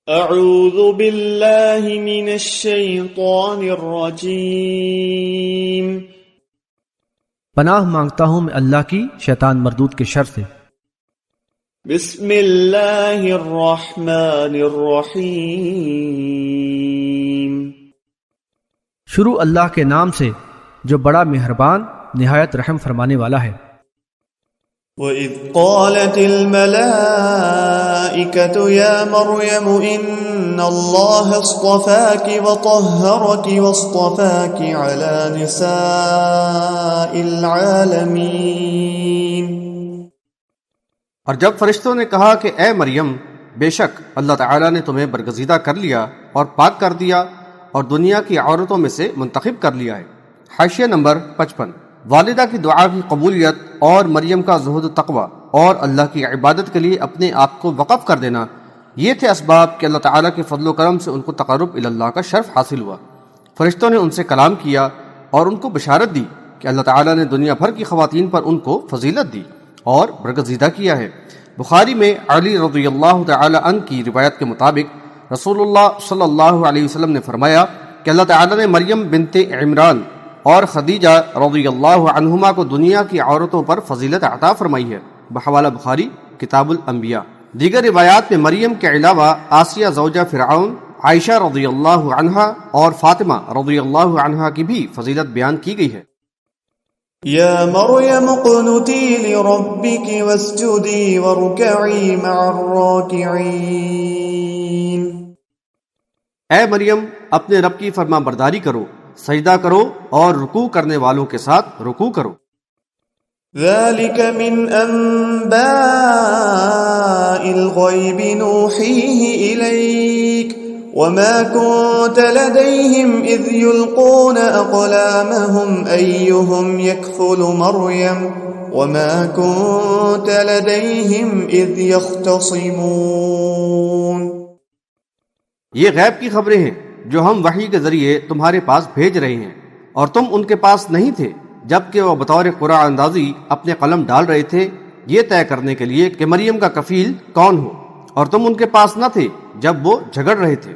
اعوذ باللہ من الشیطان الرجیم۔ پناہ مانگتا ہوں میں اللہ کی شیطان مردود کے شر سے۔ بسم اللہ الرحمن الرحیم۔ شروع اللہ کے نام سے جو بڑا مہربان نہایت رحم فرمانے والا ہے۔ وَإِذْ قَالَتِ الْمَلَائِكَةُ يَا مَرْيَمُ إِنَّ اللَّهَ اصْطَفَاكِ وَطَهَّرَكِ وَاصْطَفَاكِ عَلَى نِسَاءِ الْعَالَمِينَ۔ اور جب فرشتوں نے کہا کہ اے مریم، بے شک اللہ تعالیٰ نے تمہیں برگزیدہ کر لیا اور پاک کر دیا اور دنیا کی عورتوں میں سے منتخب کر لیا ہے۔ حاشیہ نمبر 55۔ والدہ کی دعا کی قبولیت اور مریم کا زہد و تقوی اور اللہ کی عبادت کے لیے اپنے آپ کو وقف کر دینا، یہ تھے اسباب کہ اللہ تعالیٰ کے فضل و کرم سے ان کو تقرب الی اللہ کا شرف حاصل ہوا۔ فرشتوں نے ان سے کلام کیا اور ان کو بشارت دی کہ اللہ تعالیٰ نے دنیا بھر کی خواتین پر ان کو فضیلت دی اور برگزیدہ کیا ہے۔ بخاری میں علی رضی اللہ تعالی عنہ کی روایت کے مطابق رسول اللہ صلی اللہ علیہ وسلم نے فرمایا کہ اللہ تعالیٰ نے مریم بنت عمران اور خدیجہ رضی اللہ عنہما کو دنیا کی عورتوں پر فضیلت عطا فرمائی ہے، بحوالہ بخاری کتاب الانبیاء۔ دیگر روایات میں مریم کے علاوہ آسیہ زوجہ فرعون، عائشہ رضی اللہ عنہا اور فاطمہ رضی اللہ عنہا کی بھی فضیلت بیان کی گئی ہے۔ یا مریم اقنتی لربک واسجدی وارکعی مع الراکعین۔ اے مریم، اپنے رب کی فرما برداری کرو، سجدہ کرو اور رکوع کرنے والوں کے ساتھ رکوع کرو۔ ذلك من انباء الغیب نوحیہ الیک وما كنت لديهم اذ يلقون اقلامهم ایہم یکفل مریم وما كنت لديهم اذ يختصمون۔ یہ غیب کی خبریں ہیں جو ہم وحی کے ذریعے تمہارے پاس بھیج رہے ہیں، اور تم ان کے پاس نہیں تھے جبکہ وہ بطور قرعہ اندازی اپنے قلم ڈال رہے تھے یہ طے کرنے کے لیے کہ مریم کا کفیل کون ہو، اور تم ان کے پاس نہ تھے جب وہ جھگڑ رہے تھے۔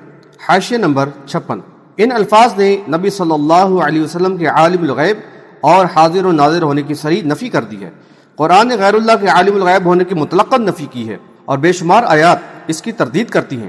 حاشیہ نمبر 56۔ ان الفاظ نے نبی صلی اللہ علیہ وسلم کے عالم الغیب اور حاضر و ناظر ہونے کی صریح نفی کر دی ہے۔ قرآن نے غیر اللہ کے عالم الغیب ہونے کی مطلقاً نفی کی ہے، اور بے شمار آیات اس کی تردید کرتی ہیں۔